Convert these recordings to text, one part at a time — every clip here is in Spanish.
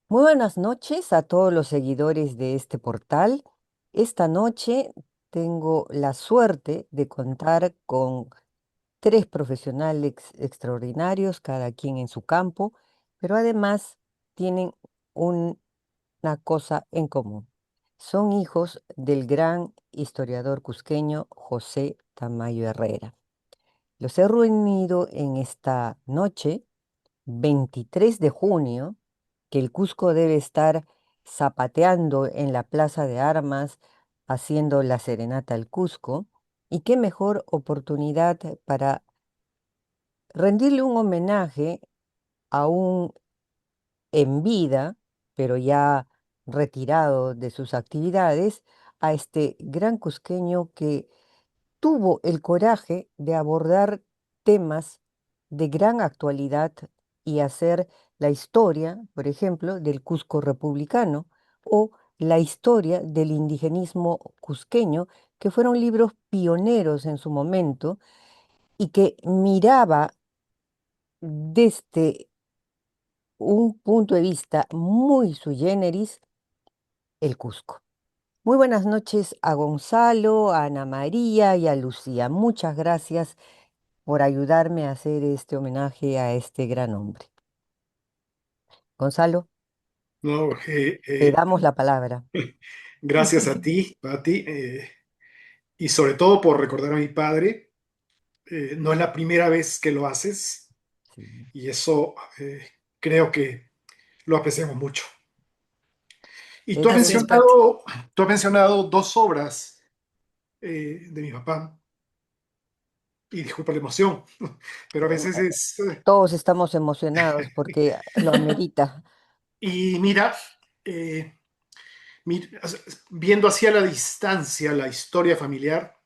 Muy buenas noches a todos los seguidores de este portal. Esta noche tengo la suerte de contar con tres profesionales extraordinarios, cada quien en su campo, pero además tienen una cosa en común. Son hijos del gran historiador cusqueño José Tamayo Herrera. Los he reunido en esta noche 23 de junio, que el Cusco debe estar zapateando en la Plaza de Armas, haciendo la serenata al Cusco, y qué mejor oportunidad para rendirle un homenaje aún en vida, pero ya retirado de sus actividades, a este gran cusqueño que tuvo el coraje de abordar temas de gran actualidad y hacer la historia, por ejemplo, del Cusco republicano o la historia del indigenismo cusqueño, que fueron libros pioneros en su momento y que miraba desde un punto de vista muy sui generis el Cusco. Muy buenas noches a Gonzalo, a Ana María y a Lucía. Muchas gracias por ayudarme a hacer este homenaje a este gran hombre. Gonzalo, No, te damos la palabra. gracias a ti, Pati, y sobre todo por recordar a mi padre. No es la primera vez que lo haces Sí. y eso creo que lo apreciamos mucho. Y Así es, Pati. tú has mencionado dos obras de mi papá, y disculpa la emoción, pero a Em, veces es... Todos estamos emocionados porque lo amerita. y mira, eh, mi- viendo hacia la distancia la historia familiar,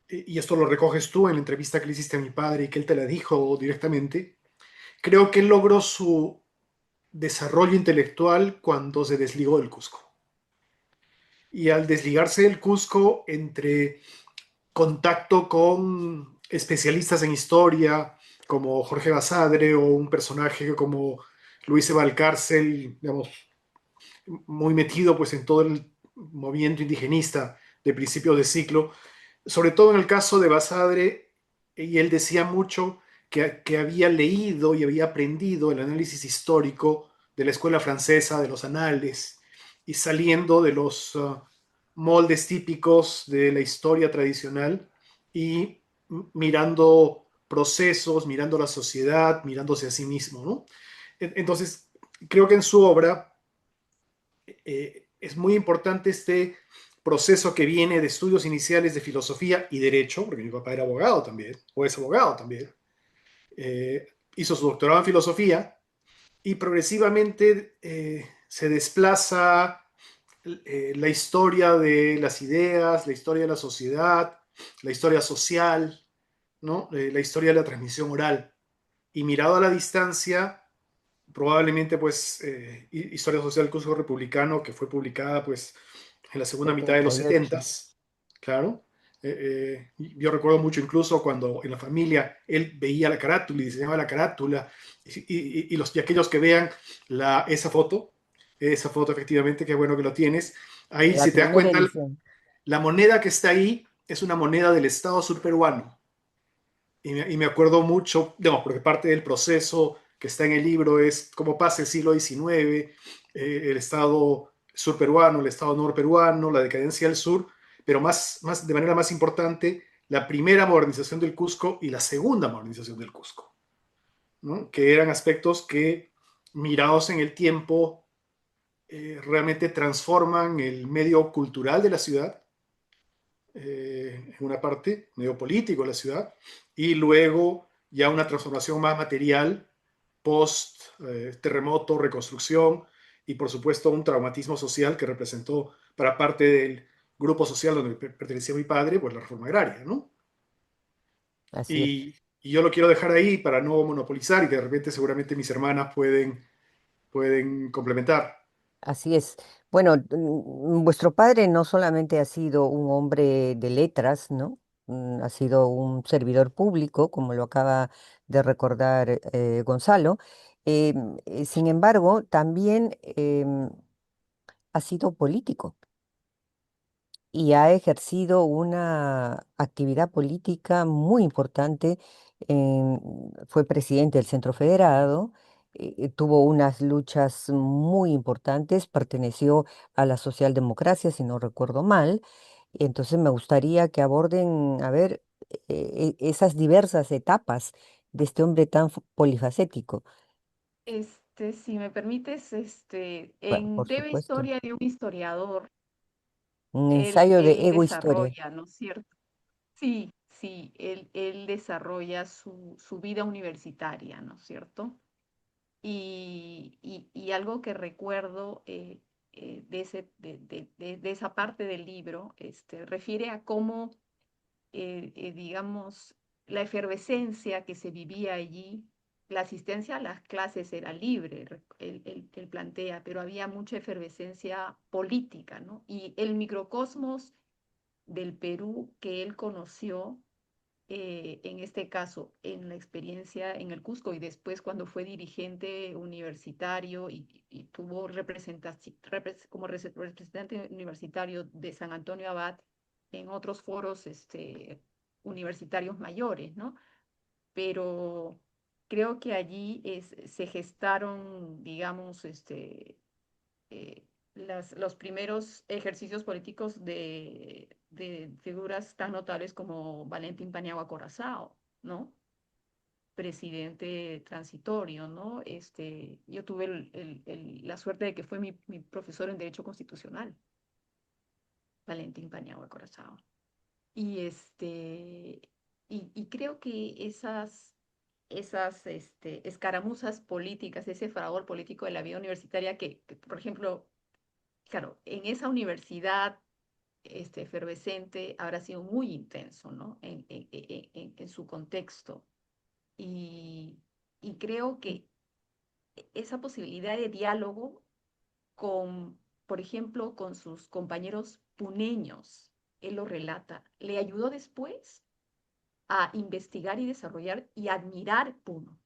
y esto lo recoges tú en la entrevista que le hiciste a mi padre y que él te la dijo directamente, creo que él logró su desarrollo intelectual cuando se desligó del Cusco. Y al desligarse del Cusco, entre contacto con especialistas en historia, como Jorge Basadre o un personaje como Luis Valcárcel, digamos, muy metido pues en todo el movimiento indigenista de principios de siglo, sobre todo en el caso de Basadre, y él decía mucho que había leído y había aprendido el análisis histórico de la escuela francesa, de los anales, y saliendo de los moldes típicos de la historia tradicional y mirando procesos, mirando la sociedad, mirándose a sí mismo, ¿no? Entonces, creo que en su obra es muy importante este proceso que viene de estudios iniciales de filosofía y derecho, porque mi papá era abogado también, o es abogado también. Hizo su doctorado en filosofía y progresivamente se desplaza la historia de las ideas, la historia de la sociedad, la historia social, ¿no? La historia de la transmisión oral. Y mirado a la distancia, probablemente pues Historia Social del Curso Republicano, que fue publicada pues en la segunda mitad de los 78. 70s, claro. Yo recuerdo mucho incluso cuando en la familia él veía la carátula y diseñaba la carátula, y aquellos que vean esa foto efectivamente, qué bueno que lo tienes, ahí La si te das primera cuenta, edición. la moneda que está ahí es una moneda del Estado surperuano, y me acuerdo mucho, digamos, porque parte del proceso que está en el libro es cómo pasa el siglo XIX, el Estado surperuano, el Estado norperuano, la decadencia del sur, pero de manera más importante, la primera modernización del Cusco y la segunda modernización del Cusco, ¿no? Que eran aspectos que, mirados en el tiempo, realmente transforman el medio cultural de la ciudad, en una parte, medio político de la ciudad, y luego ya una transformación más material, post terremoto, reconstrucción, y por supuesto un traumatismo social que representó para parte del grupo social donde pertenecía mi padre, pues la reforma agraria, ¿no? Así es. Y yo lo quiero dejar ahí para no monopolizar y que de repente seguramente mis hermanas pueden complementar. Así es. Bueno, vuestro padre no solamente ha sido un hombre de letras, ¿no? Ha sido un servidor público, como lo acaba de recordar Gonzalo, Sin embargo, también ha sido político y ha ejercido una actividad política muy importante. Fue presidente del Centro Federado, tuvo unas luchas muy importantes, perteneció a la socialdemocracia, si no recuerdo mal. Entonces me gustaría que aborden, a ver, esas diversas etapas de este hombre tan polifacético. Si me permites, Bueno, en por Breve supuesto. Historia de un historiador, Un él, ensayo de él ego historia. desarrolla, ¿no es cierto? Sí, sí, él desarrolla su vida universitaria, ¿no es cierto? Y algo que recuerdo de esa parte del libro, refiere a cómo, digamos, la efervescencia que se vivía allí, la asistencia a las clases era libre, él plantea, pero había mucha efervescencia política, ¿no? Y el microcosmos del Perú que él conoció, en este caso, en la experiencia en el Cusco y después cuando fue dirigente universitario y tuvo como representante universitario de San Antonio Abad en otros foros universitarios mayores, ¿no? Pero creo que allí se gestaron, digamos, los primeros ejercicios políticos de figuras tan notables como Valentín Paniagua Corazao, ¿no? Presidente transitorio, ¿no? Yo tuve la suerte de que fue mi profesor en Derecho Constitucional, Valentín Paniagua Corazao. Y, y creo que esas escaramuzas políticas, ese fragor político de la vida universitaria por ejemplo, claro, en esa universidad efervescente habrá sido muy intenso, ¿no? En su contexto. Y, y creo que esa posibilidad de diálogo con, por ejemplo, con sus compañeros puneños, él lo relata, le ayudó después a investigar y desarrollar y admirar Puno.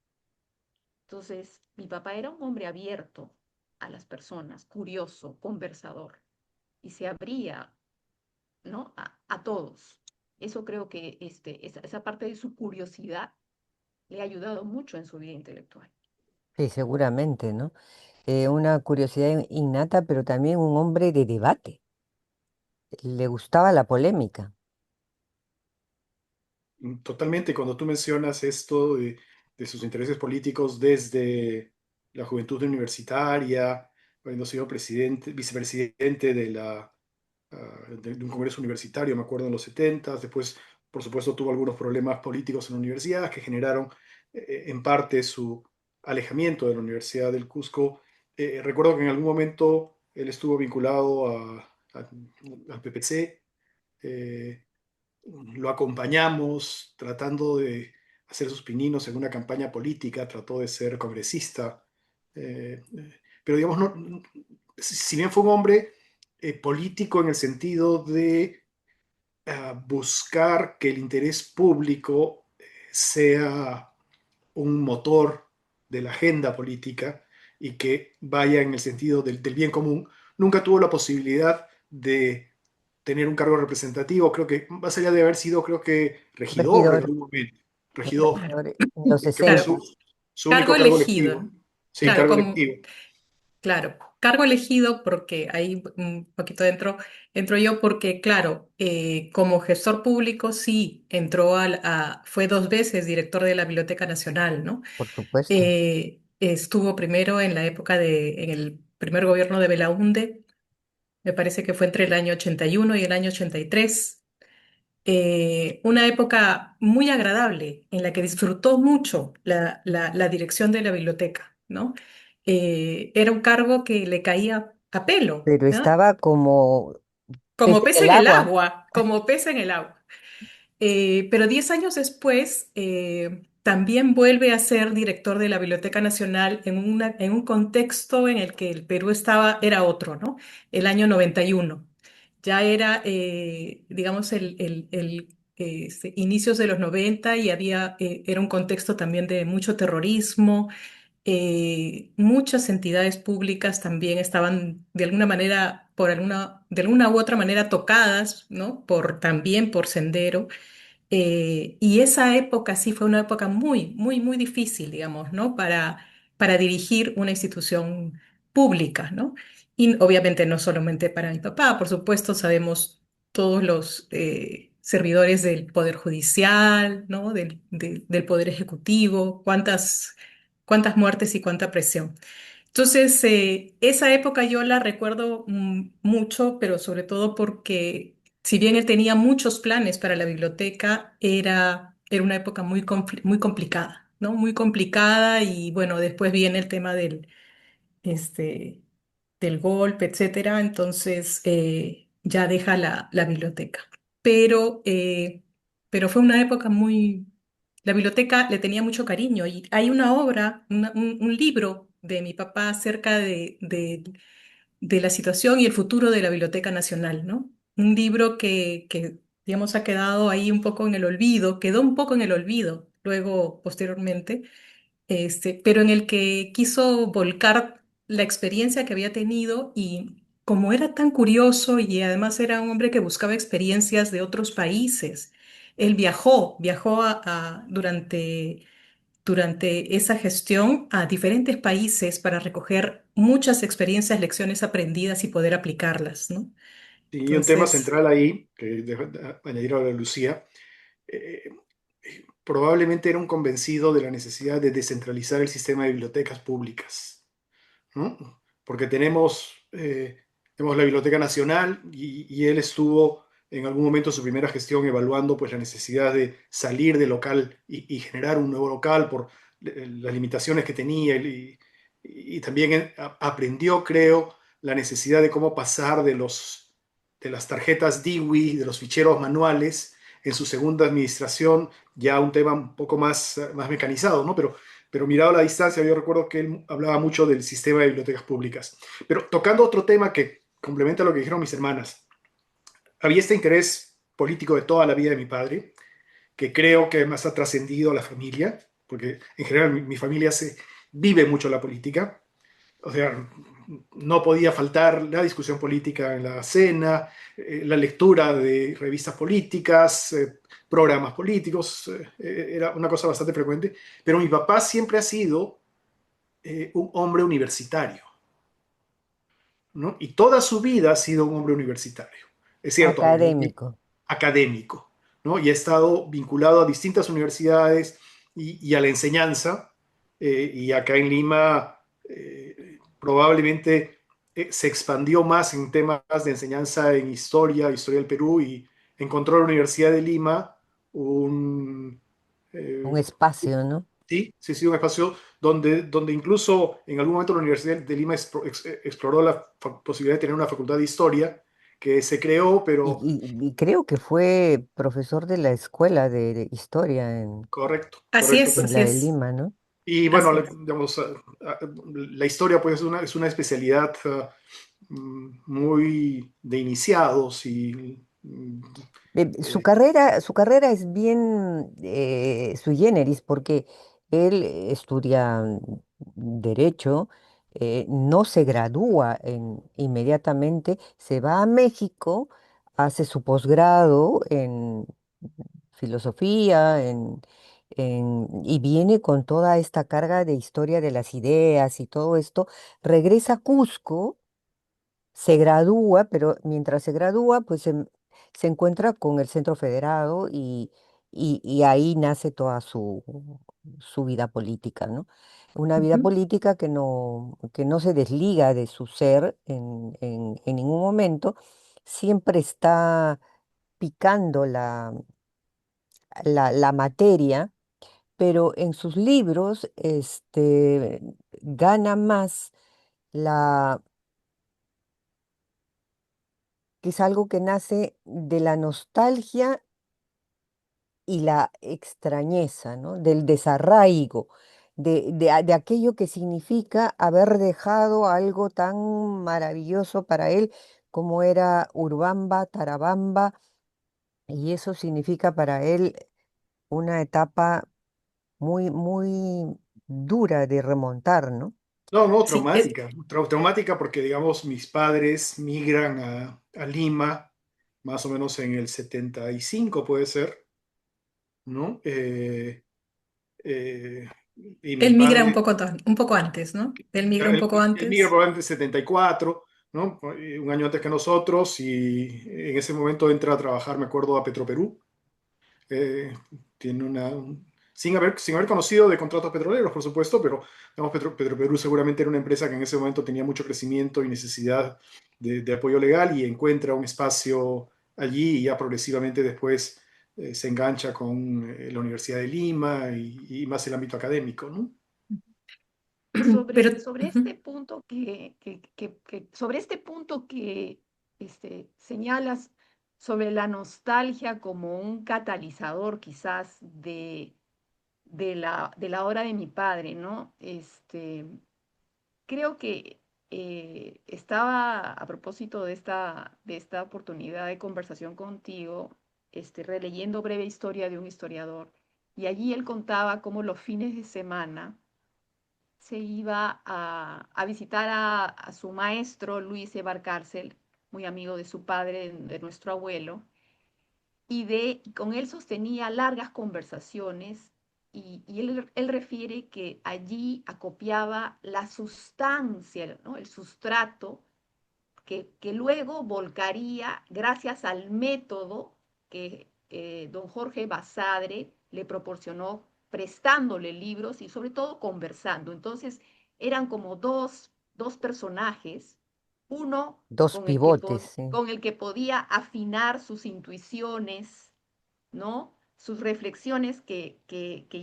Entonces, mi papá era un hombre abierto a las personas, curioso, conversador, y se abría, ¿no? A todos. Eso creo que esa parte de su curiosidad le ha ayudado mucho en su vida intelectual. Sí, seguramente, ¿no? Una curiosidad innata, pero también un hombre de debate. Le gustaba la polémica, Totalmente, cuando tú mencionas esto de sus intereses políticos desde la juventud universitaria, habiendo sido presidente, vicepresidente de un congreso universitario, me acuerdo, en los 70, después, por supuesto, tuvo algunos problemas políticos en la universidad que generaron en parte su alejamiento de la Universidad del Cusco. Recuerdo que en algún momento él estuvo vinculado al PPC. eh, lo acompañamos tratando de hacer sus pininos en una campaña política, trató de ser congresista, pero digamos, si bien fue un hombre político en el sentido de buscar que el interés público sea un motor de la agenda política y que vaya en el sentido del bien común, nunca tuvo la posibilidad de tener un cargo representativo. Creo que más allá de haber sido, creo que regidor en regidor, algún momento, regidor, en los creo que 60. Claro, su único cargo cargo electivo, elegido. sí, Claro, cargo como, electivo. claro, cargo elegido porque ahí un poquito dentro entro yo porque, claro, como gestor público sí entró fue 2 veces director de la Biblioteca Nacional, ¿no? Por supuesto. Estuvo primero en el primer gobierno de Belaúnde, me parece que fue entre el año 81 y el año 83. Una época muy agradable en la que disfrutó mucho la dirección de la biblioteca, ¿no? Era un cargo que le caía a pelo, Pero ¿no? estaba como pez Como en pez el en el agua. agua, como pez en el agua. Pero 10 años después, también vuelve a ser director de la Biblioteca Nacional en un contexto en el que el Perú era otro, ¿no? El año 91. Ya era, digamos, inicios de los 90 y era un contexto también de mucho terrorismo, muchas entidades públicas también estaban de alguna manera, de alguna u otra manera tocadas, ¿no? También por Sendero. Y esa época sí fue una época muy difícil, digamos, ¿no? Para dirigir una institución pública, ¿no? Y obviamente no solamente para mi papá, por supuesto, sabemos todos los servidores del Poder Judicial, ¿no? Del Poder Ejecutivo, cuántas muertes y cuánta presión. Entonces, esa época yo la recuerdo mucho, pero sobre todo porque si bien él tenía muchos planes para la biblioteca, era una época muy complicada, ¿no? Muy complicada y bueno, después viene el tema este, del golpe, etcétera, entonces ya deja la biblioteca. Pero, eh, pero fue una época La biblioteca le tenía mucho cariño y hay una obra, un libro de mi papá acerca de la situación y el futuro de la Biblioteca Nacional, ¿no? Un libro que, digamos, ha quedado ahí un poco en el olvido, quedó un poco en el olvido luego, posteriormente, pero en el que quiso volcar la experiencia que había tenido y como era tan curioso y además era un hombre que buscaba experiencias de otros países, él viajó durante esa gestión a diferentes países para recoger muchas experiencias, lecciones aprendidas y poder aplicarlas, ¿no? Y un tema Entonces, central ahí, que añadir a la Lucía, eh, probablemente era un convencido de la necesidad de descentralizar el sistema de bibliotecas públicas, ¿no? Porque tenemos la Biblioteca Nacional y él estuvo en algún momento de su primera gestión evaluando pues, la necesidad de salir del local y generar un nuevo local por las limitaciones que tenía y también aprendió, creo, la necesidad de cómo pasar de las tarjetas DIWI, de los ficheros manuales, en su segunda administración, ya un tema un poco más mecanizado, ¿no? Pero mirado a la distancia, yo recuerdo que él hablaba mucho del sistema de bibliotecas públicas. Pero tocando otro tema que complementa lo que dijeron mis hermanas, había este interés político de toda la vida de mi padre, que creo que más ha trascendido a la familia, porque en general mi familia vive mucho la política, o sea, no podía faltar la discusión política en la cena, la lectura de revistas políticas, programas políticos, era una cosa bastante frecuente, pero mi papá siempre ha sido un hombre universitario, ¿no? Y toda su vida ha sido un hombre universitario. Es cierto, Académico. académico, ¿no? Y ha estado vinculado a distintas universidades y a la enseñanza. Y acá en Lima probablemente se expandió más en temas de enseñanza en historia del Perú, y encontró en la Universidad de Lima un, Un eh, espacio, ¿no? sí, sí, sí, un espacio donde incluso en algún momento la Universidad de Lima exploró la posibilidad de tener una facultad de historia que se creó, Y, pero y creo que fue profesor de la escuela de historia correcto, así correcto. es, en así la de es, Lima, ¿no? Y bueno, así es. digamos, la historia pues es una especialidad muy de iniciados y eh, Su carrera es bien sui generis porque él estudia derecho, no se gradúa inmediatamente, se va a México, hace su posgrado en filosofía, y viene con toda esta carga de historia de las ideas y todo esto, regresa a Cusco, se gradúa, pero mientras se gradúa, pues se encuentra con el Centro Federado y ahí nace toda su vida política, ¿no? Una vida Ujú, política que no se desliga de su ser en ningún momento, siempre está picando la materia, pero en sus libros gana más la que es algo que nace de la nostalgia y la extrañeza, ¿no? Del desarraigo, de aquello que significa haber dejado algo tan maravilloso para él como era Urubamba, Tarabamba, y eso significa para él una etapa muy, muy dura de remontar, ¿no? No, no, Sí, es traumática. Traumática porque, digamos, mis padres migran a Lima, más o menos en el 75 puede ser, ¿no? Eh, y mi él migra padre, un poco antes, ¿no? Él migra un poco él migra antes. probablemente en 74, ¿no? Un año antes que nosotros, y en ese momento entra a trabajar, me acuerdo, a Petroperú. Eh, Tiene sin haber conocido de contratos petroleros, por supuesto, pero digamos, Petroperú seguramente era una empresa que en ese momento tenía mucho crecimiento y necesidad de apoyo legal y encuentra un espacio allí y ya progresivamente después se engancha con la Universidad de Lima y más el ámbito académico, ¿no? Y Pero sobre este punto sobre este punto que señalas sobre la nostalgia como un catalizador quizás de la hora de mi padre, ¿no? Creo que estaba a propósito de esta oportunidad de conversación contigo, releyendo Breve Historia de un historiador, y allí él contaba cómo los fines de semana se iba a visitar a su maestro Luis Ebarcárcel, muy amigo de su padre, de nuestro abuelo, con él sostenía largas conversaciones y él refiere que allí acopiaba la sustancia, ¿no? El sustrato que luego volcaría gracias al método que don Jorge Basadre le proporcionó prestándole libros y sobre todo conversando. Entonces eran como dos personajes, uno Dos pivotes, sí. con el que podía afinar sus intuiciones, ¿no? Sus reflexiones que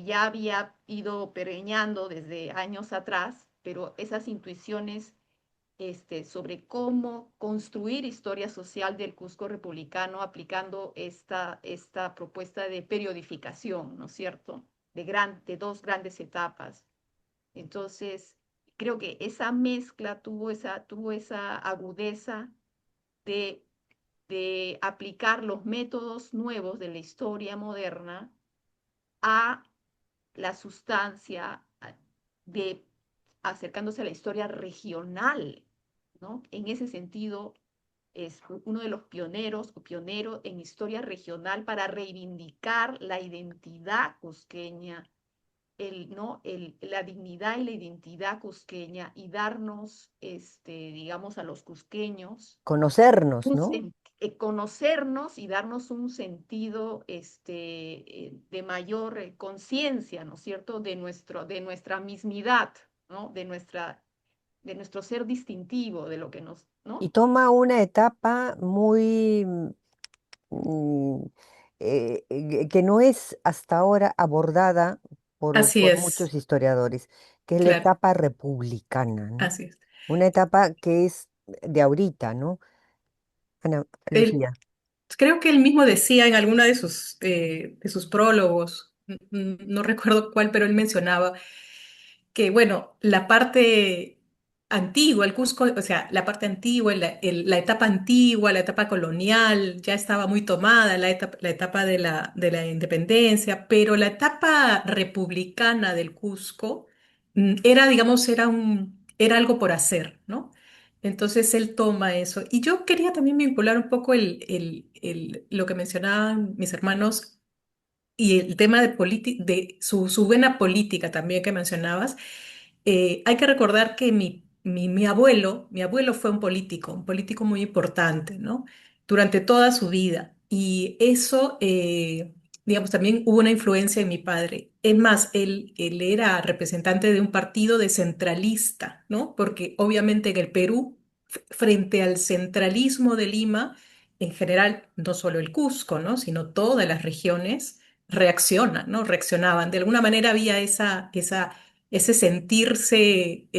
ya había ido pereñando desde años atrás, pero esas intuiciones sobre cómo construir historia social del Cusco republicano aplicando esta propuesta de periodificación, ¿no es cierto? De dos grandes etapas. Entonces, creo que esa mezcla tuvo esa agudeza de, de aplicar los métodos nuevos de la historia moderna a la sustancia de acercándose a la historia regional, ¿no? En ese sentido, es uno de los pioneros o pionero en historia regional para reivindicar la identidad cusqueña, ¿no? La dignidad y la identidad cusqueña y darnos, digamos, a los cusqueños Conocernos, ¿no? conocernos y darnos un sentido de mayor conciencia, ¿no es cierto?, de nuestra mismidad, ¿no? De nuestro ser distintivo, de lo que nos, Y ¿no? toma una etapa muy mm, que no es hasta ahora abordada así por muchos es, historiadores, que es la claro, etapa republicana, ¿no? así es. Una etapa que es de ahorita, ¿no? Ana Él, Lucía. creo que él mismo decía en alguna de sus prólogos, no recuerdo cuál, pero él mencionaba que, bueno, la parte antigua, el Cusco, o sea, la parte antigua, la etapa antigua, la etapa colonial, ya estaba muy tomada, la etapa de la independencia, pero la etapa republicana del Cusco era, digamos, era algo por hacer, ¿no? Entonces él toma eso. Y yo quería también vincular un poco lo que mencionaban mis hermanos y el tema de su vena política también que mencionabas. Hay que recordar que mi abuelo fue un político muy importante, ¿no? Durante toda su vida. Y eso, digamos, también hubo una influencia en mi padre. Es más, él era representante de un partido de centralista, ¿no? Porque obviamente en el Perú, frente al centralismo de Lima, en general, no solo el Cusco, ¿no? Sino todas las regiones reaccionan, ¿no? Reaccionaban. De alguna manera había ese sentirse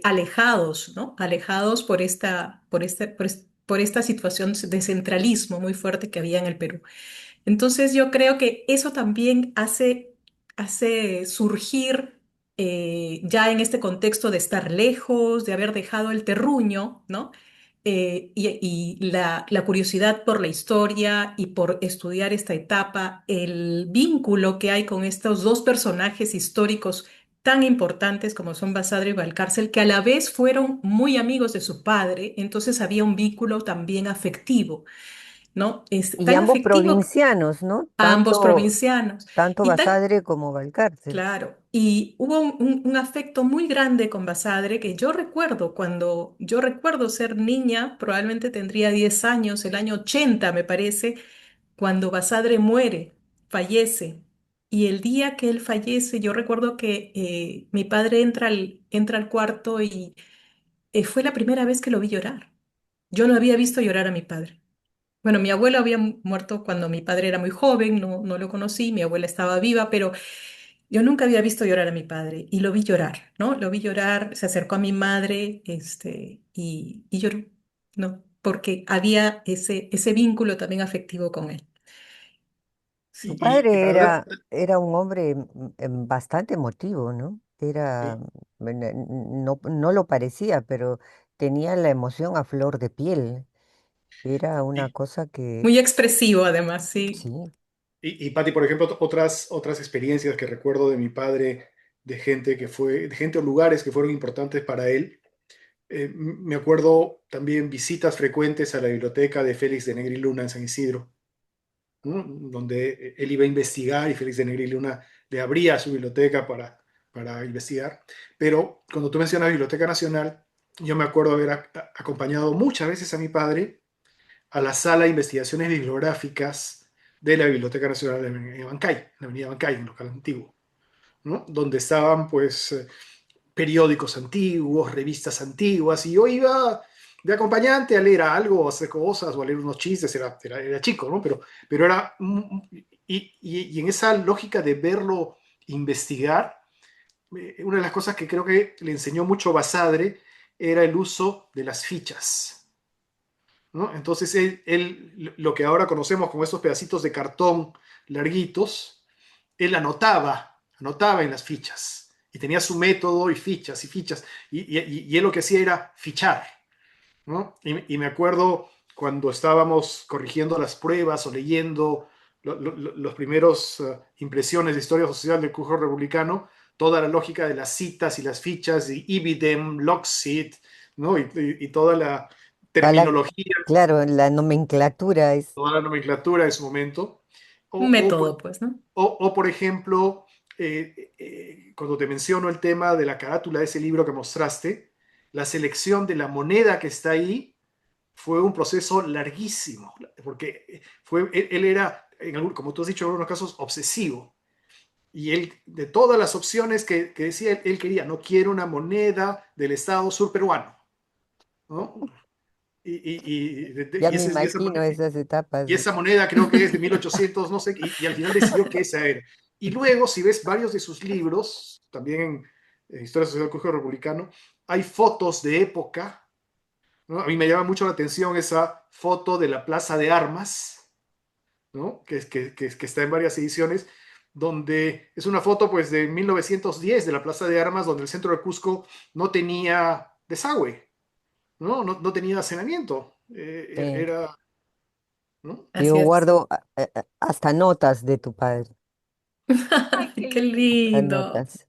alejados, ¿no? Alejados por esta situación de centralismo muy fuerte que había en el Perú. Entonces yo creo que eso también hace surgir ya en este contexto de estar lejos, de haber dejado el terruño, ¿no? Y la curiosidad por la historia y por estudiar esta etapa, el vínculo que hay con estos dos personajes históricos tan importantes como son Basadre y Valcárcel, que a la vez fueron muy amigos de su padre, entonces había un vínculo también afectivo, ¿no? Es Y tan ambos afectivo provincianos, ¿no? a ambos Tanto, provincianos tanto y tan Basadre como Valcárcel. claro, y hubo un afecto muy grande con Basadre que yo recuerdo cuando yo recuerdo ser niña, probablemente tendría 10 años, el año 80 me parece, cuando Basadre muere, fallece. Y el día que él fallece, yo recuerdo que mi padre entra al cuarto y fue la primera vez que lo vi llorar. Yo no había visto llorar a mi padre. Bueno, mi abuelo había muerto cuando mi padre era muy joven, no lo conocí, mi abuela estaba viva, pero yo nunca había visto llorar a mi padre y lo vi llorar, ¿no? Lo vi llorar, se acercó a mi madre, y lloró, ¿no? Porque había ese vínculo también afectivo con él. Tu Sí, Y padre para era un hombre bastante emotivo, ¿no? Era, sí, no lo parecía, pero tenía la emoción a flor de piel. Era una y, cosa que, muy expresivo además, sí. sí. y Patti, por ejemplo, otras experiencias que recuerdo de mi padre, de gente de gente o lugares que fueron importantes para él. Me acuerdo también visitas frecuentes a la biblioteca de Félix de Negri Luna en San Isidro, ¿no? Donde él iba a investigar y Félix de Negri Luna le abría su biblioteca para investigar. Pero cuando tú mencionas Biblioteca Nacional, yo me acuerdo haber acompañado muchas veces a mi padre a la sala de investigaciones bibliográficas de la Biblioteca Nacional en Bancay, en la Avenida Bancay, en el local antiguo, ¿no? Donde estaban pues periódicos antiguos, revistas antiguas, y yo iba de acompañante a leer algo, a hacer cosas, o a leer unos chistes, era chico, ¿no? Pero era, y en esa lógica de verlo investigar, una de las cosas que creo que le enseñó mucho Basadre era el uso de las fichas, ¿no? Entonces lo que ahora conocemos como estos pedacitos de cartón larguitos, él anotaba en las fichas y tenía su método y fichas, y él lo que hacía era fichar, ¿no? Y me acuerdo cuando estábamos corrigiendo las pruebas o leyendo los primeros impresiones de historia social del Curso Republicano, toda la lógica de las citas y las fichas, y ibidem, loxit, ¿no? Y toda la Toda la- terminología, claro, la nomenclatura es toda la nomenclatura en su momento, o, Un o, método, pues, ¿no? por ejemplo, cuando te menciono el tema de la carátula de ese libro que mostraste, la selección de la moneda que está ahí fue un proceso larguísimo, porque él era, como tú has dicho en algunos casos, obsesivo. Y él, de todas las opciones que decía, él quería, no quiero una moneda del Estado surperuano, ¿no? ya Y, me ese- y esa, imagino esas etapas. y esa moneda creo que es de 1800 no sé, y al final decidió que esa era. Y luego, si ves varios de sus libros, también en Historia Social del Colegio Republicano, hay fotos de época, ¿no? A mí me llama mucho la atención esa foto de la Plaza de Armas, ¿no? Que está en varias ediciones, donde es una foto pues de 1910 de la Plaza de Armas, donde el centro de Cusco no tenía desagüe, no tenía saneamiento. Sí. Era, ¿no? Yo Así es. guardo hasta notas de tu padre, Ay, qué Qué lindo. hasta lindo. notas.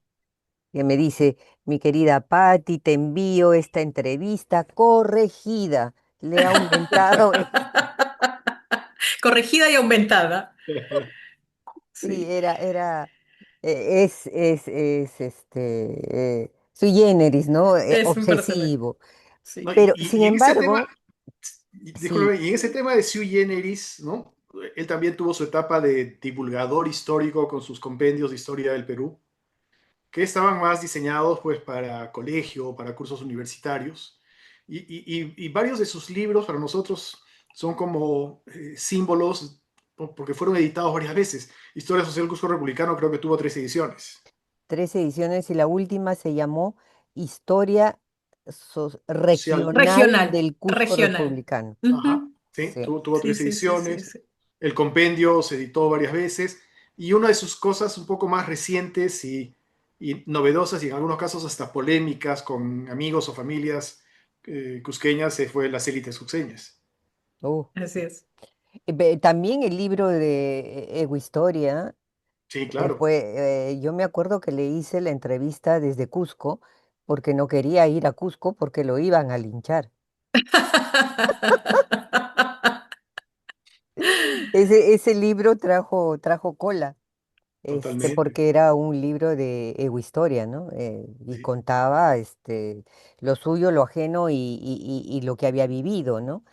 Que me dice, mi querida Patti, te envío esta entrevista corregida. Le he aumentado esto. Corregida y aumentada. Sí, Sí, sui generis, ¿no? es un personaje. Obsesivo. ¿No? Sí. Pero, sin Y en ese tema, embargo, sí, discúlpame, y en ese tema de sui generis, ¿no? Él también tuvo su etapa de divulgador histórico con sus compendios de historia del Perú, que estaban más diseñados pues para colegio, para cursos universitarios. Y varios de sus libros para nosotros son como símbolos, porque fueron editados varias veces. Historia Social del Curso Republicano creo que tuvo 3 ediciones. 3 ediciones y la última se llamó Historia Social, Regional Regional, del Cusco regional. Republicano. ajá, Ujú. sí, Sí. tuvo Sí, tres sí, sí, sí, ediciones. sí. El compendio se editó varias veces y una de sus cosas un poco más recientes y novedosas y en algunos casos hasta polémicas con amigos o familias cusqueñas fue Las élites cusqueñas. Uh. Así es. También el libro de Egohistoria, Sí, claro, Yo me acuerdo que le hice la entrevista desde Cusco porque no quería ir a Cusco porque lo iban a linchar. Ese libro trajo cola. totalmente. Porque era un libro de egohistoria, ¿no? Y Sí. contaba lo suyo, lo ajeno y lo que había vivido, ¿no?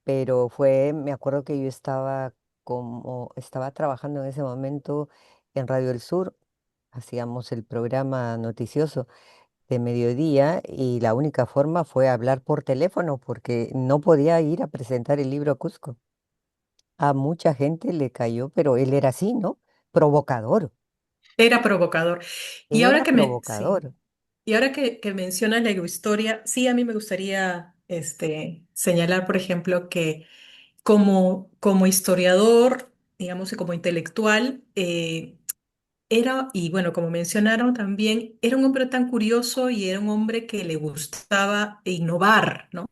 Pero me acuerdo que yo estaba trabajando en ese momento en Radio del Sur, hacíamos el programa noticioso de mediodía y la única forma fue hablar por teléfono porque no podía ir a presentar el libro a Cusco. A mucha gente le cayó, pero él era así, ¿no? Provocador, Era provocador. Y ahora era sí, provocador. y ahora que mencionas la egohistoria, sí, a mí me gustaría señalar, por ejemplo, que como historiador, digamos, y como intelectual, era, y bueno, como mencionaron también, era un hombre tan curioso y era un hombre que le gustaba innovar, ¿no?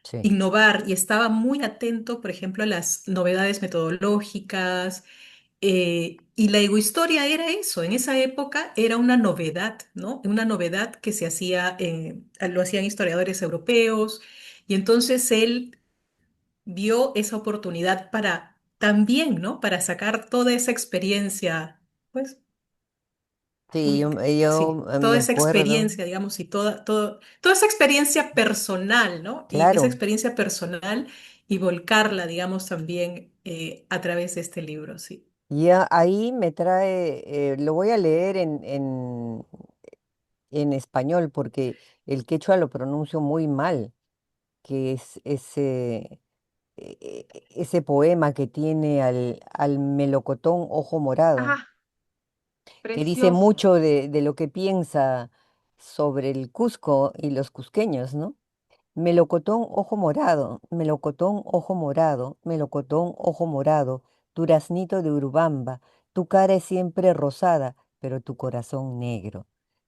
Sí. Innovar y estaba muy atento, por ejemplo, a las novedades metodológicas. Y la egohistoria era eso, en esa época era una novedad, ¿no? Una novedad que se hacía, lo hacían historiadores europeos, y entonces él vio esa oportunidad para también, ¿no? Para sacar toda esa experiencia, pues, Sí, sí, toda me esa acuerdo, experiencia, digamos, y toda esa experiencia personal, ¿no? Y esa claro. experiencia personal y volcarla, digamos, también a través de este libro, sí. Ahí me trae, lo voy a leer en español porque el quechua lo pronuncio muy mal, que es ese poema que tiene al melocotón ojo morado, Ah, que dice precioso. mucho de lo que piensa sobre el Cusco y los cusqueños, ¿no? Melocotón ojo morado, melocotón ojo morado, melocotón ojo morado, duraznito de Urubamba, tu cara es siempre rosada, pero tu corazón negro.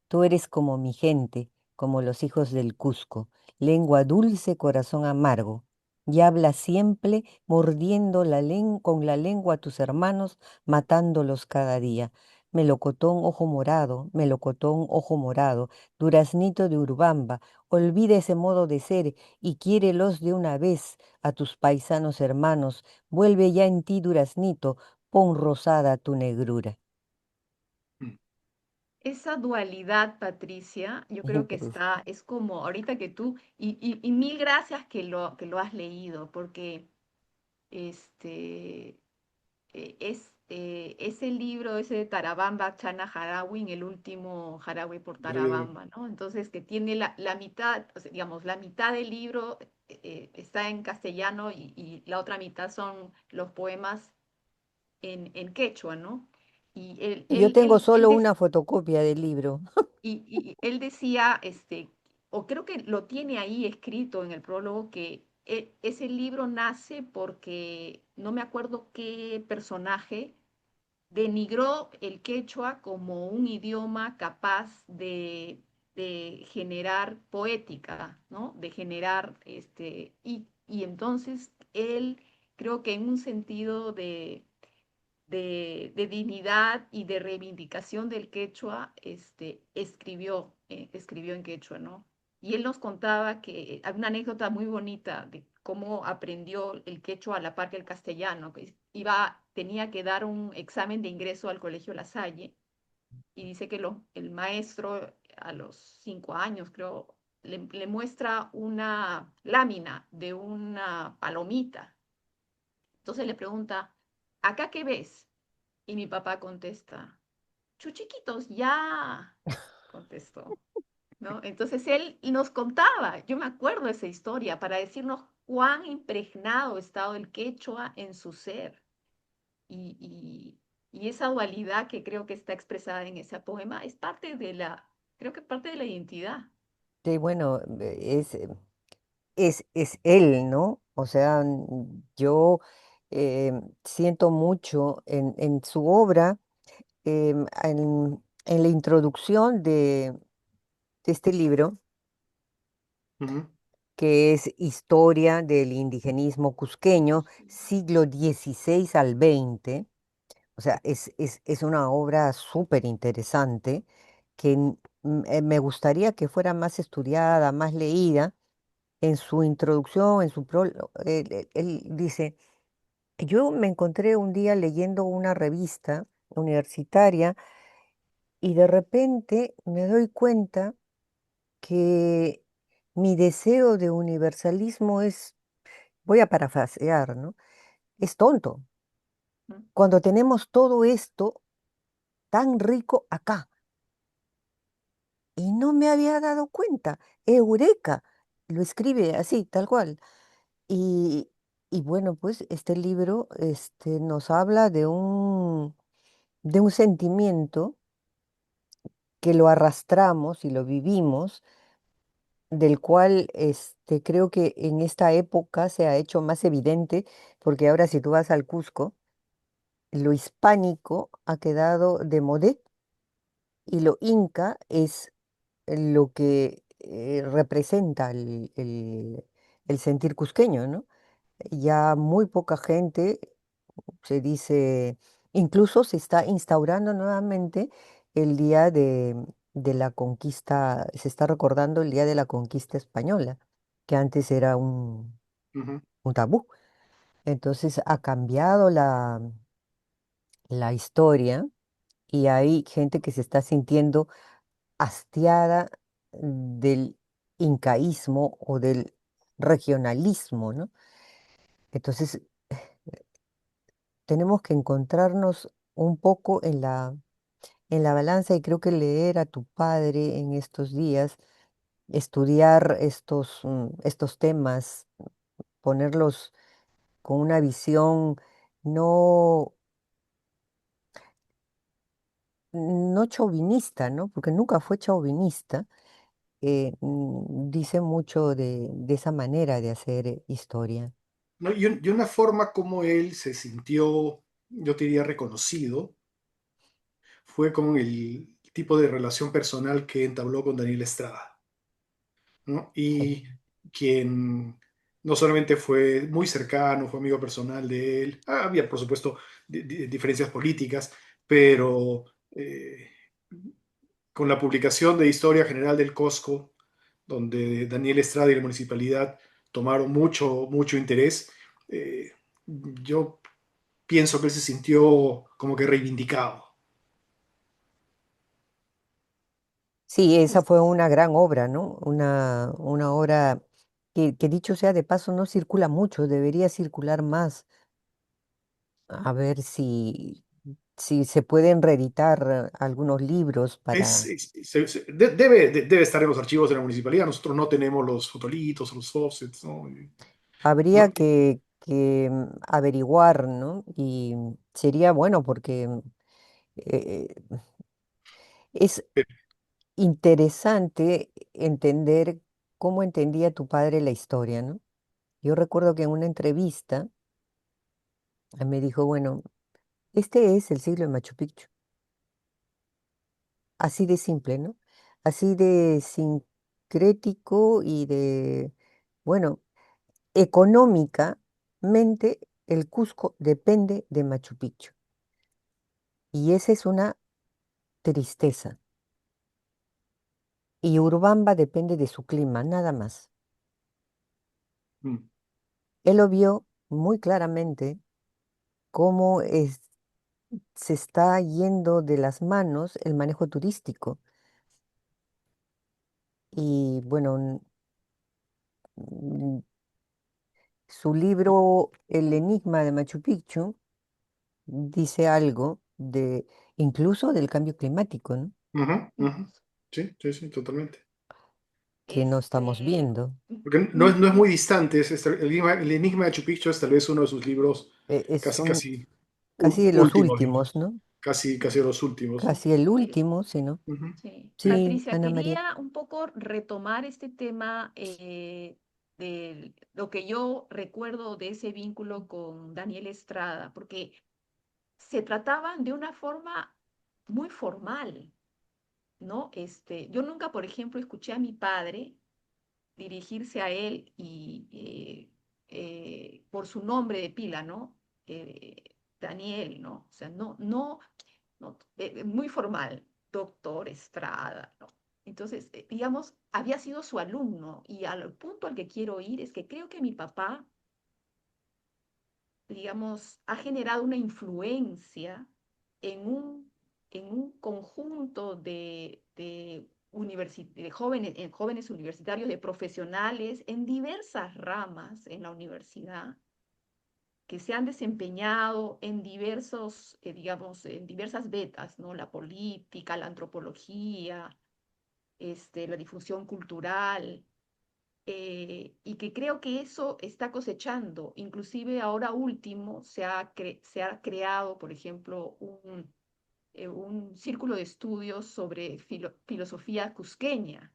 Tú eres como mi gente, como los hijos del Cusco, lengua dulce, corazón amargo, y habla siempre mordiendo con la lengua a tus hermanos, matándolos cada día. Melocotón ojo morado, melocotón ojo morado, duraznito de Urubamba, olvida ese modo de ser y quiérelos de una vez a tus paisanos hermanos. Vuelve ya en ti, duraznito, pon rosada tu negrura. Mm. Esa dualidad, Patricia, yo creo que Interesante. es como ahorita que tú, y mil gracias que lo has leído, porque este, ese libro, ese de Tarabamba, Chana Harawi, el último Harawi por Increíble. Tarabamba, ¿no? Entonces, que tiene la mitad, o sea, digamos, la mitad del libro está en castellano y la otra mitad son los poemas en quechua, ¿no? Y Yo tengo solo una fotocopia del libro. y él decía, o creo que lo tiene ahí escrito en el prólogo, que ese libro nace porque no me acuerdo qué personaje denigró el quechua como un idioma capaz de generar poética, ¿no? De generar, y entonces él, creo que en un sentido de dignidad y de reivindicación del quechua, escribió en quechua, ¿no? Y él nos contaba que hay una anécdota muy bonita de cómo aprendió el quechua a la par que el castellano, que tenía que dar un examen de ingreso al Colegio La Salle, y dice que el maestro a los 5 años, creo, le muestra una lámina de una palomita. Entonces le pregunta, ¿acá qué ves? Y mi papá contesta, chuchiquitos, ya, contestó, ¿no? Entonces él nos contaba, yo me acuerdo de esa historia, para decirnos cuán impregnado estaba el quechua en su ser. Y, y esa dualidad que creo que está expresada en ese poema es parte creo que parte de la identidad. Sí, bueno, es él, ¿no? O sea, yo siento mucho en su obra, en la introducción de este libro, Ujú. que es Historia del indigenismo cusqueño, siglo XVI al XX. O sea, es una obra súper interesante que me gustaría que fuera más estudiada, más leída. En su introducción, en su prólogo, él dice, yo me encontré un día leyendo una revista universitaria y de repente me doy cuenta que mi deseo de universalismo es, voy a parafrasear, ¿no? Es tonto. Mm, Cuando tenemos todo esto tan rico acá y no me había dado cuenta. Eureka, lo escribe así, tal cual. Y, y bueno, pues este libro nos habla de un sentimiento que lo arrastramos y lo vivimos, del cual creo que en esta época se ha hecho más evidente, porque ahora si tú vas al Cusco, lo hispánico ha quedado de modé y lo inca es lo que representa el sentir cusqueño, ¿no? Ya muy poca gente se dice, incluso se está instaurando nuevamente el día de la conquista, se está recordando el día de la conquista española, que antes era Ujú. un tabú. Entonces ha cambiado la historia y hay gente que se está sintiendo hastiada del incaísmo o del regionalismo, ¿no? Entonces tenemos que encontrarnos un poco en la balanza y creo que leer a tu padre en estos días, estudiar estos temas, ponerlos con una visión no, no chauvinista, ¿no? Porque nunca fue chauvinista, dice mucho de esa manera de hacer historia. ¿No? Y una forma como él se sintió, yo te diría, reconocido, fue con el tipo de relación personal que entabló con Daniel Estrada, ¿no? Sí. Y quien no solamente fue muy cercano, fue amigo personal de él, había por supuesto diferencias políticas, pero con la publicación de Historia General del Cosco, donde Daniel Estrada y la municipalidad tomaron mucho interés, eh, yo pienso que él se sintió como que reivindicado. Sí, esa fue es- una gran obra, ¿no? Una obra que dicho sea de paso no circula mucho, debería circular más. A ver si se pueden reeditar algunos libros para... Debe estar en los archivos de la municipalidad. Nosotros no tenemos los fotolitos, los offsets, ¿no? Habría No, que averiguar, ¿no? Y sería bueno porque eh, es interesante entender cómo entendía tu padre la historia, ¿no? Yo recuerdo que en una entrevista me dijo, bueno, este es el siglo de Machu Picchu, así de simple, ¿no? Así de sincrético y de, bueno, económicamente el Cusco depende de Machu Picchu y esa es una tristeza. Y Urubamba depende de su clima, nada más. mm, Él lo vio muy claramente cómo se está yendo de las manos el manejo turístico. Y bueno, mm, su libro El enigma de Machu Picchu dice algo de incluso del cambio climático, ¿no? ujú, ujú. Sí, sí, sí, totalmente. Que no estamos este, viendo. Porque mi, no es muy mi- distante. El enigma de Chupicho es tal vez uno de sus libros casi, Son casi casi de los últimos, últimos, ¿no? casi de los últimos, ¿no? Casi el eh, último, sí, ¿no? Ujú. sí. Sí, Patricia, Ana María. quería un poco retomar este tema de lo que yo recuerdo de ese vínculo con Daniel Estrada, porque se trataban de una forma muy formal, ¿no? Yo nunca, por ejemplo, escuché a mi padre dirigirse a él y por su nombre de pila, ¿no? Daniel, ¿no? O sea, no, muy formal, doctor Estrada, ¿no? Entonces, digamos, había sido su alumno y al punto al que quiero ir es que creo que mi papá, digamos, ha generado una influencia en un conjunto de jóvenes, jóvenes universitarios, de profesionales en diversas ramas en la universidad que se han desempeñado en diversos, digamos, en diversas vetas, ¿no? La política, la antropología, la difusión cultural, y que creo que eso está cosechando. Inclusive ahora último se ha creado, por ejemplo, un círculo de estudios sobre filosofía cusqueña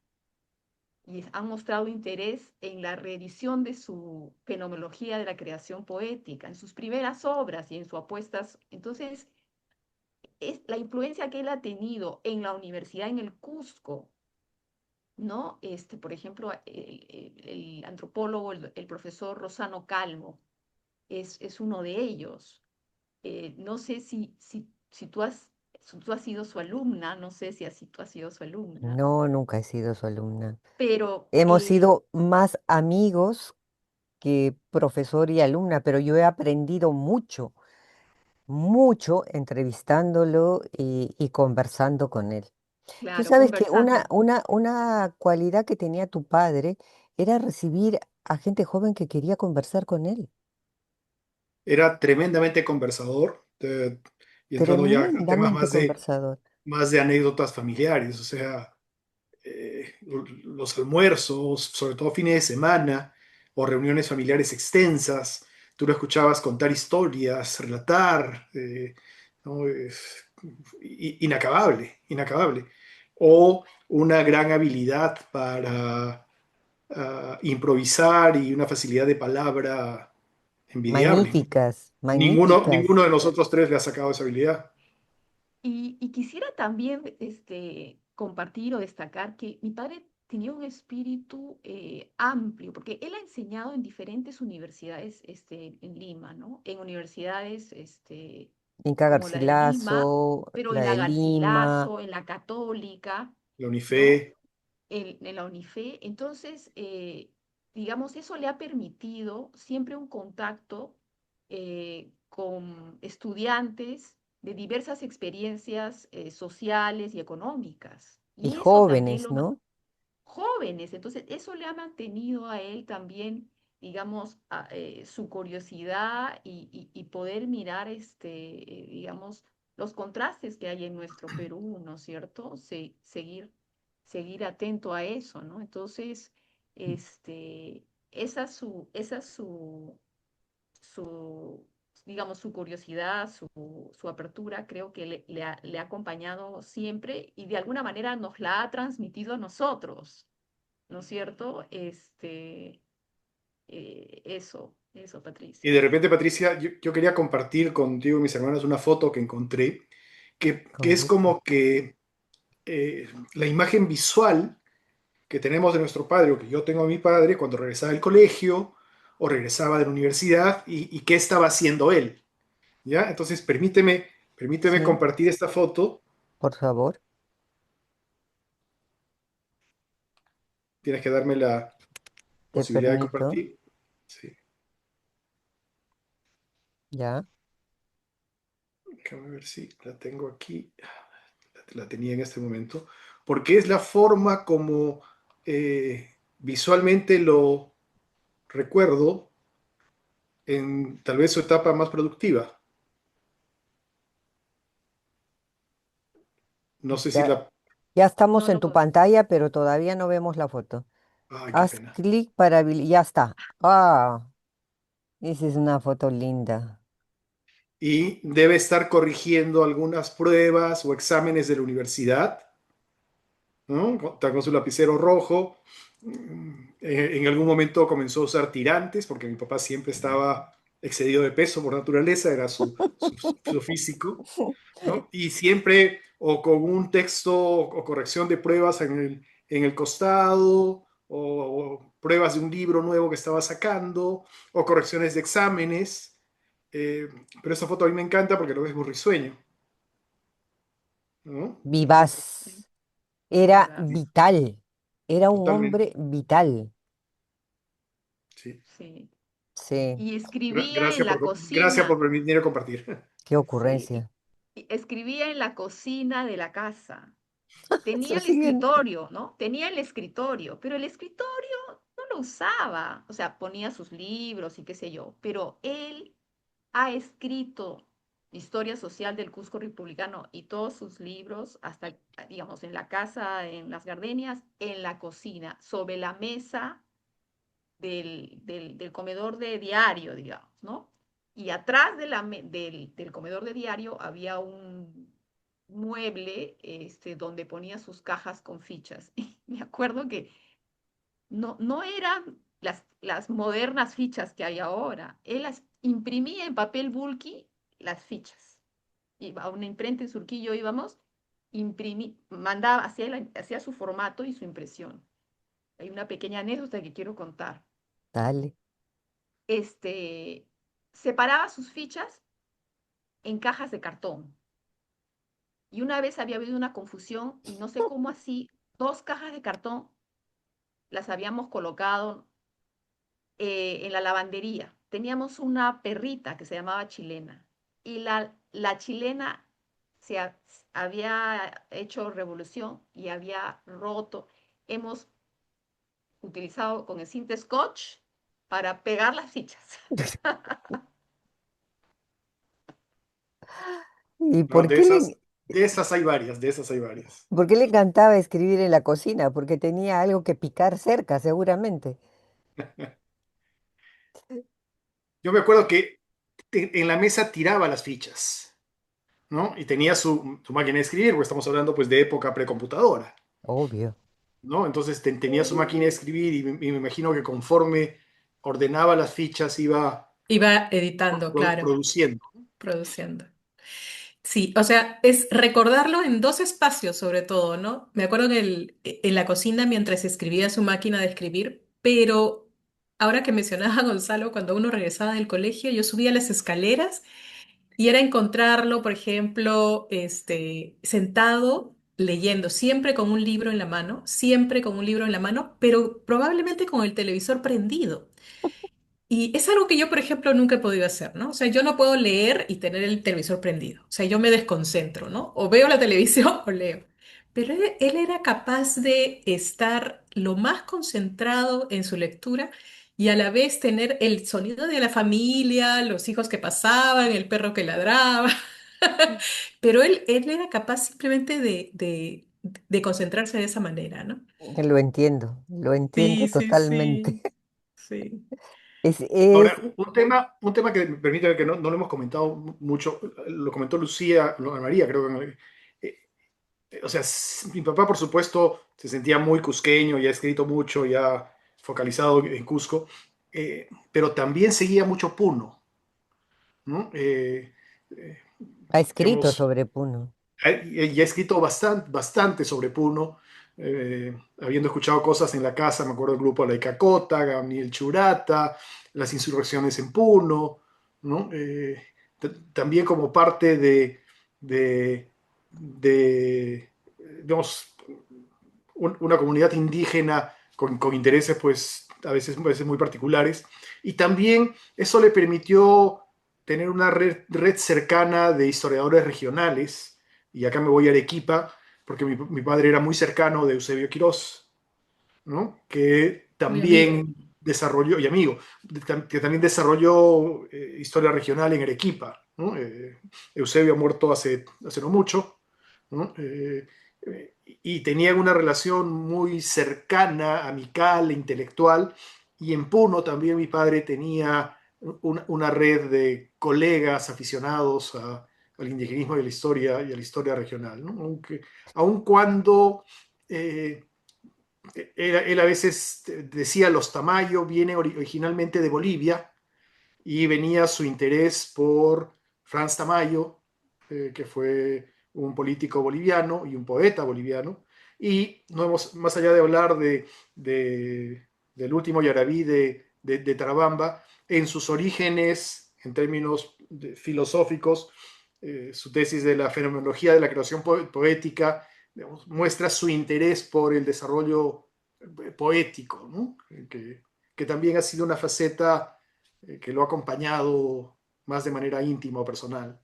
y han mostrado interés en la reedición de su fenomenología de la creación poética, en sus primeras obras y en sus apuestas. Entonces, es la influencia que él ha tenido en la universidad en el Cusco, ¿no? Por ejemplo, el antropólogo, el profesor Rosano Calmo, es uno de ellos. No sé si tú has sido su alumna, no sé si tú has sido su alumna, No, nunca he sido su alumna. pero Hemos sido más amigos que profesor y alumna, pero yo he aprendido mucho, mucho entrevistándolo y conversando con él. Tú claro, sabes que conversando. una cualidad que tenía tu padre era recibir a gente joven que quería conversar con él. Era tremendamente conversador, y entrando ya a temas Tremendamente conversador. más de anécdotas familiares, o sea, los almuerzos, sobre todo fines de semana, o reuniones familiares extensas, tú lo escuchabas contar historias, relatar, ¿no? Inacabable, inacabable. O una gran habilidad para improvisar y una facilidad de palabra envidiable. Magníficas, Ninguno magníficas. de nosotros tres le ha sacado esa habilidad. Y quisiera también compartir o destacar que mi padre tenía un espíritu amplio, porque él ha enseñado en diferentes universidades en Lima, ¿no? En universidades Inca como la de Lima, Garcilaso, pero la en la de Lima, Garcilaso, en la Católica, La ¿no? UNIFE, En la UNIFE. Entonces, digamos, eso le ha permitido siempre un contacto con estudiantes de diversas experiencias sociales y económicas. y Y eso también jóvenes, ¿no? jóvenes, entonces eso le ha mantenido a él también, digamos, su curiosidad y poder mirar, digamos, los contrastes que hay en nuestro Perú, ¿no es cierto? Seguir atento a eso, ¿no? Entonces, esa es su, digamos, su curiosidad, su apertura, creo que le ha acompañado siempre y de alguna manera nos la ha transmitido a nosotros, ¿no es cierto? Eso, y Patricia. de repente, Patricia, yo quería compartir contigo y mis hermanos una foto que encontré, que Con es gusto. como que la imagen visual que tenemos de nuestro padre, o que yo tengo a mi padre, cuando regresaba del colegio o regresaba de la universidad, y qué estaba haciendo él, ¿ya? Entonces, permíteme Sí, compartir esta foto. por favor. Tienes que darme la Te posibilidad de permito. compartir. Sí, Ya. déjame ver si la tengo aquí. La tenía en este momento, porque es la forma como visualmente lo recuerdo en tal vez su etapa más productiva. No sé si Ya, la... ya estamos No en lo tu con- pantalla, pero todavía no vemos la foto. Ay, qué Haz pena. clic para Ya está. Ah, esa es una foto linda. Y debe estar corrigiendo algunas pruebas o exámenes de la universidad, ¿no? Está con su lapicero rojo. En algún momento comenzó a usar tirantes, porque mi papá siempre estaba excedido de peso por naturaleza, era su físico. ¿No? Y siempre o con un texto o corrección de pruebas en el costado, o pruebas de un libro nuevo que estaba sacando, o correcciones de exámenes. eh, pero esa foto a mí me encanta porque lo ves muy risueño, ¿no? Sí, Vivaz. Era vivaz, vital. Era un Totalmente, hombre vital. sí. sí. Sí, Y escribía en Gracias la gracias por cocina, permitirme compartir. qué sí, ocurrencia. y escribía en la cocina de la casa. Lo Tenía el siguiente. escritorio, ¿no? Tenía el escritorio, pero el escritorio no lo usaba. O sea, ponía sus libros y qué sé yo, pero él ha escrito Historia Social del Cusco Republicano y todos sus libros, hasta, digamos, en la casa, en las gardenias, en la cocina, sobre la mesa del comedor de diario, digamos, ¿no? Y atrás del comedor de diario había un mueble donde ponía sus cajas con fichas. Y me acuerdo que no eran las modernas fichas que hay ahora. Él las imprimía en papel bulky las fichas. Iba a una imprenta en Surquillo, íbamos, mandaba, hacía su formato y su impresión. Hay una pequeña anécdota que quiero contar. Dale. este, Separaba sus fichas en cajas de cartón. Y una vez había habido una confusión y no sé cómo así, dos cajas de cartón las habíamos colocado en la lavandería. Teníamos una perrita que se llamaba Chilena y la Chilena había hecho revolución y había roto. Hemos utilizado con el cinta scotch para pegar las fichas. ¿Y ¿No? De esas hay varias, de esas hay varias. por qué le encantaba escribir en la cocina? Porque tenía algo que picar cerca, seguramente. Yo me acuerdo que en la mesa tiraba las fichas, ¿no? Y tenía su máquina de escribir, porque estamos hablando pues de época precomputadora, Obvio. ¿no? Entonces tenía su máquina de escribir y me imagino que conforme ordenaba las fichas iba Iba editando, claro, produciendo. produciendo. Sí, o sea, es recordarlo en dos espacios sobre todo, ¿no? Me acuerdo que en la cocina mientras escribía su máquina de escribir, pero ahora que mencionaba a Gonzalo, cuando uno regresaba del colegio, yo subía las escaleras y era encontrarlo, por ejemplo, sentado leyendo, siempre con un libro en la mano, siempre con un libro en la mano, pero probablemente con el televisor prendido. Y es algo que yo, por ejemplo, nunca he podido hacer, ¿no? O sea, yo no puedo leer y tener el televisor prendido. O sea, yo me desconcentro, ¿no? O veo la televisión o leo. Pero él era capaz de estar lo más concentrado en su lectura y a la vez tener el sonido de la familia, los hijos que pasaban, el perro que ladraba. Pero él era capaz simplemente de concentrarse de esa manera, ¿no? Lo entiendo Sí, sí, totalmente. sí, sí. Es Ahora, un tema que me permite que no lo hemos comentado mucho, lo comentó Lucía, María, creo que o sea, mi papá, por supuesto, se sentía muy cusqueño y ha escrito mucho, ya focalizado en Cusco, pero también seguía mucho Puno, ¿no? Eh, Ha escrito digamos, sobre Puno. y ha escrito bastante sobre Puno, habiendo escuchado cosas en la casa, me acuerdo del grupo La Icacota, Gabriel Churata, las insurrecciones en Puno, ¿no? También como parte de, de, digamos, una comunidad indígena con intereses, pues, a veces muy particulares. Y también eso le permitió tener una red cercana de historiadores regionales, y acá me voy a Arequipa, porque mi padre era muy cercano de Eusebio Quirós, ¿no? Que Muy amigo. también desarrolló, y amigo, que también desarrolló historia regional en Arequipa, ¿no? Eusebio ha muerto hace no mucho, ¿no? Y tenían una relación muy cercana, amical, intelectual, y en Puno también mi padre tenía una red de colegas aficionados al indigenismo y a la historia regional, ¿no? Aun cuando eh, él a veces decía los Tamayo viene originalmente de Bolivia y venía su interés por Franz Tamayo, que fue un político boliviano y un poeta boliviano. Y no hemos, más allá de hablar del último Yarabí de Tarabamba, en sus orígenes en términos filosóficos, su tesis de la fenomenología de la creación poética, digamos, muestra su interés por el desarrollo poético, ¿no? Que también ha sido una faceta que lo ha acompañado más de manera íntima o personal.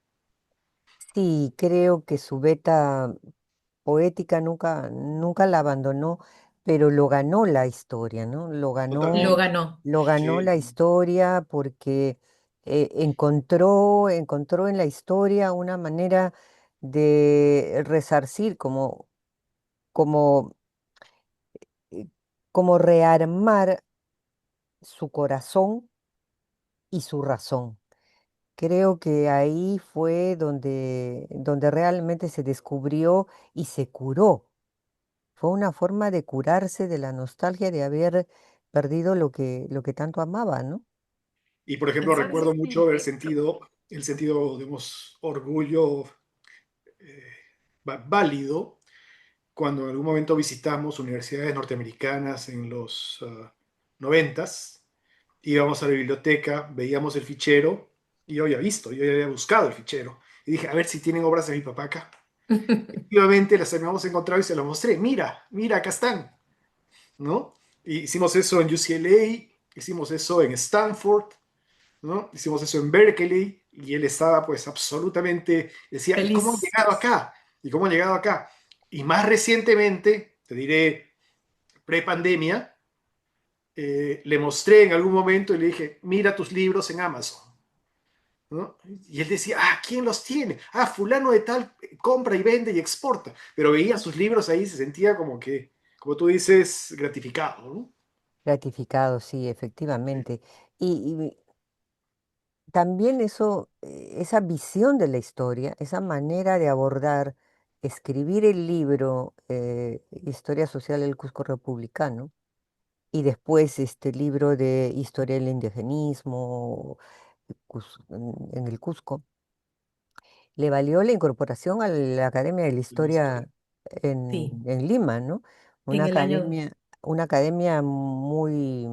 Sí, creo que su beta poética nunca la abandonó, pero lo ganó la historia, ¿no? Lo Totalmente. ganó. Lo ganó Sí. la historia porque encontró en la historia una manera de resarcir, como, eh, como rearmar su corazón y su razón. Creo que ahí fue donde realmente se descubrió y se curó. Fue una forma de curarse de la nostalgia de haber perdido lo que tanto amaba, ¿no? Y por ejemplo, recuerdo mucho Totalmente. el sentido, digamos, orgullo eh, válido cuando en algún momento visitamos universidades norteamericanas en los 90, íbamos a la biblioteca, veíamos el fichero y yo ya había buscado el fichero y dije, a ver si tienen obras de mi papá acá. Efectivamente las habíamos encontrado y se las mostré. Mira, mira, acá están, ¿no? Y hicimos eso en UCLA, hicimos eso en Stanford, ¿no? Hicimos eso en Berkeley y él estaba pues absolutamente, decía, ¿y cómo han Feliz. llegado acá? ¿Y cómo han llegado acá? Y más recientemente, te diré, pre-pandemia, le mostré en algún momento y le dije, mira tus libros en Amazon, ¿no? Y él decía, ah, ¿quién los tiene? Ah, fulano de tal compra y vende y exporta. Pero veía sus libros ahí y se sentía como que, como tú dices, gratificado, ¿no? Gratificado, sí, Sí. efectivamente. Y también esa visión de la historia, esa manera de abordar, escribir el libro Historia Social del Cusco Republicano y después este libro de Historia del Indigenismo en el Cusco, le valió la incorporación a la Academia de la Historia. Historia Sí, en Lima, ¿no? Una en el año, academia, una academia muy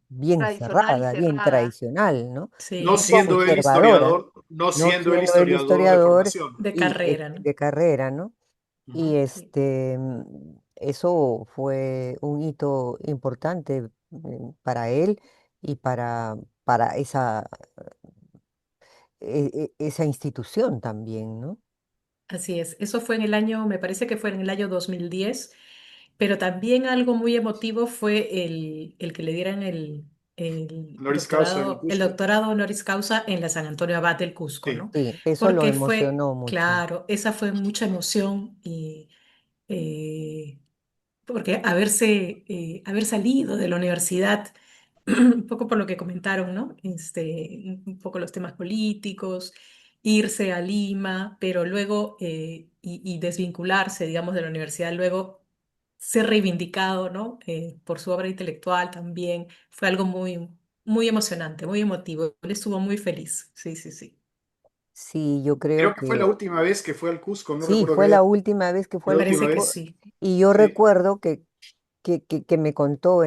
bien Tradicional y cerrada, bien cerrada. tradicional, ¿no? No Muy sí, siendo él conservadora, historiador, no no siendo él siendo el historiador de historiador formación. de carrera, ¿no? de carrera, ¿no? Y Ujú. Sí. eso fue un hito importante para él y para esa institución también, ¿no? Así es. Eso fue en el año, me parece que fue en el año 2010. Pero también algo muy emotivo fue el que le dieran Honoris causa en el el Cusco. doctorado honoris causa en la San Antonio Abad del Cusco, Sí. ¿no? Sí, eso lo Porque fue, emocionó mucho. claro, esa fue mucha emoción y eh, porque haber salido de la universidad, un poco por lo que comentaron, ¿no? Un poco los temas políticos, irse a Lima, pero luego, y desvincularse, digamos, de la universidad, luego ser reivindicado, ¿no? Por su obra intelectual también, fue algo muy, muy emocionante, muy emotivo. Él estuvo muy feliz, sí, sí, sí. Sí, yo creo Creo que fue la que última vez que fue al Cusco, no sí, recuerdo fue qué la última vez que fue la al última Parece que Cusco vez. sí. y yo Sí, recuerdo que me contó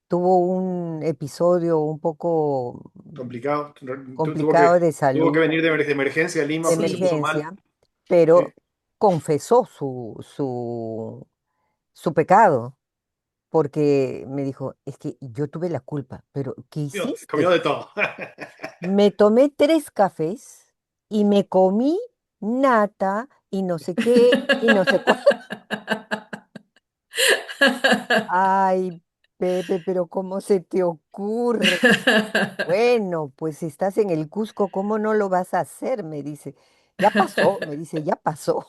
tuvo un episodio un poco complicado. complicado de Tuvo que salud, venir de emergencia a Lima de porque se puso Sí. mal. emergencia, Sí. pero confesó su pecado, porque me dijo, es que yo tuve la culpa, pero ¿qué Comió hiciste? de todo. Me tomé 3 cafés y me comí nata y no sé qué y no sé cuál. Ay, Pepe, pero ¿cómo se te ocurre? Bueno, pues si estás en el Cusco, ¿cómo no lo vas a hacer? Me dice. Ya pasó, me dice, ya pasó.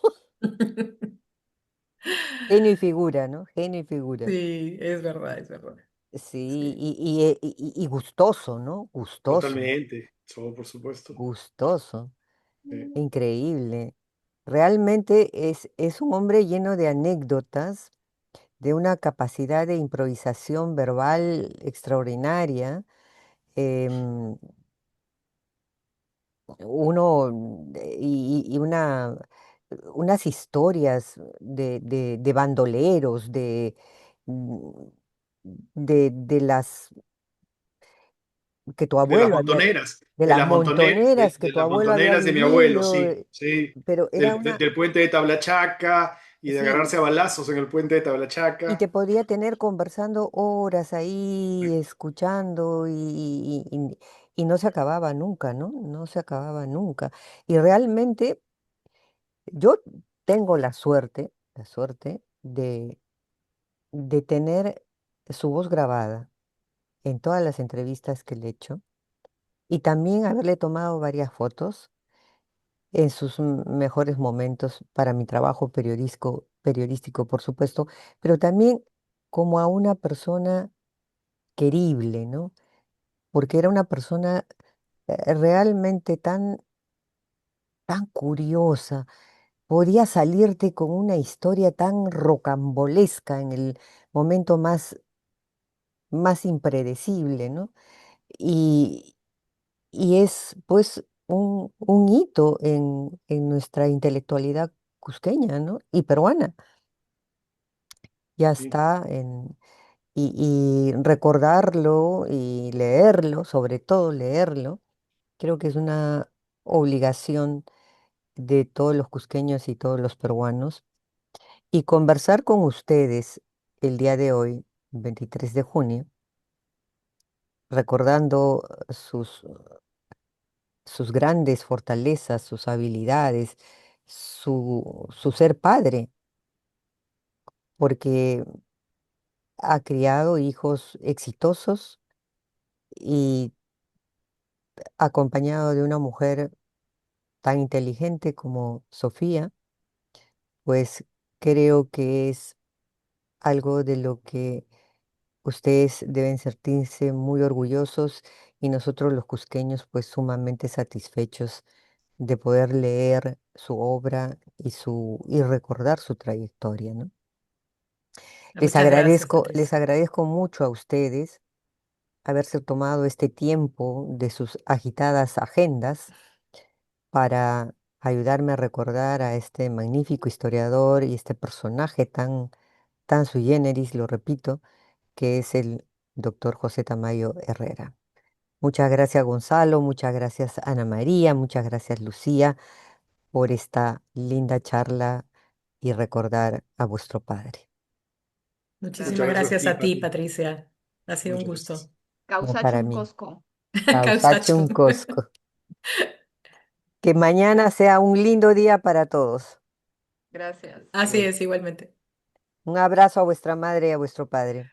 Genio y figura, ¿no? Genio y figura. Sí, es verdad, es verdad. Sí, Sí. y gustoso, ¿no? Gustoso, Totalmente. Eso, por supuesto. gustoso. Sí. Increíble. Realmente es un hombre lleno de anécdotas, de una capacidad de improvisación verbal extraordinaria. em, y unas historias de bandoleros, mm, de las que tu de las abuelo había, montoneras, de de las las montoneras que de tu las abuelo había montoneras de mi abuelo, vivido, sí, sí, pero era una, del puente de Tablachaca y de sí, agarrarse a balazos en el puente de y te Tablachaca. podría tener conversando horas ahí, escuchando, y no se acababa nunca, ¿no? No se acababa nunca. Y realmente yo tengo la suerte de tener su voz grabada en todas las entrevistas que le he hecho y también haberle tomado varias fotos en sus mejores momentos para mi trabajo periodístico, por supuesto, pero también como a una persona querible, ¿no? Porque era una persona realmente tan curiosa, podía salirte con una historia tan rocambolesca en el momento más impredecible, ¿no? Y, y es pues un hito en nuestra intelectualidad cusqueña, ¿no? Y peruana. Ya Sí, está y recordarlo y leerlo, sobre todo leerlo, creo que es una obligación de todos los cusqueños y todos los peruanos. Y conversar con ustedes el día de hoy, 23 de junio, recordando sus grandes fortalezas, sus habilidades, su ser padre, porque ha criado hijos exitosos y acompañado de una mujer tan inteligente como Sofía, pues creo que es algo de lo que ustedes deben sentirse muy orgullosos y nosotros los cusqueños pues sumamente satisfechos de poder leer su obra y recordar su trayectoria, ¿no? Muchas gracias, Les Patricia. agradezco mucho a ustedes haberse tomado este tiempo de sus agitadas agendas para ayudarme a recordar a este magnífico historiador y este personaje tan sui generis, lo repito, que es el doctor José Tamayo Herrera. Muchas gracias, Gonzalo, muchas gracias, Ana María, muchas gracias, Lucía, por esta linda charla y recordar a vuestro padre. muchas Muchísimas gracias a gracias ti, a ti, Pati. Patricia. Ha sido un Muchas gracias. gusto. No para Causachum mí. Cosco. Causache Causacho. un cosco. Que mañana sea un lindo día para todos. Gracias. Así es, igualmente. Un abrazo a vuestra madre y a vuestro padre.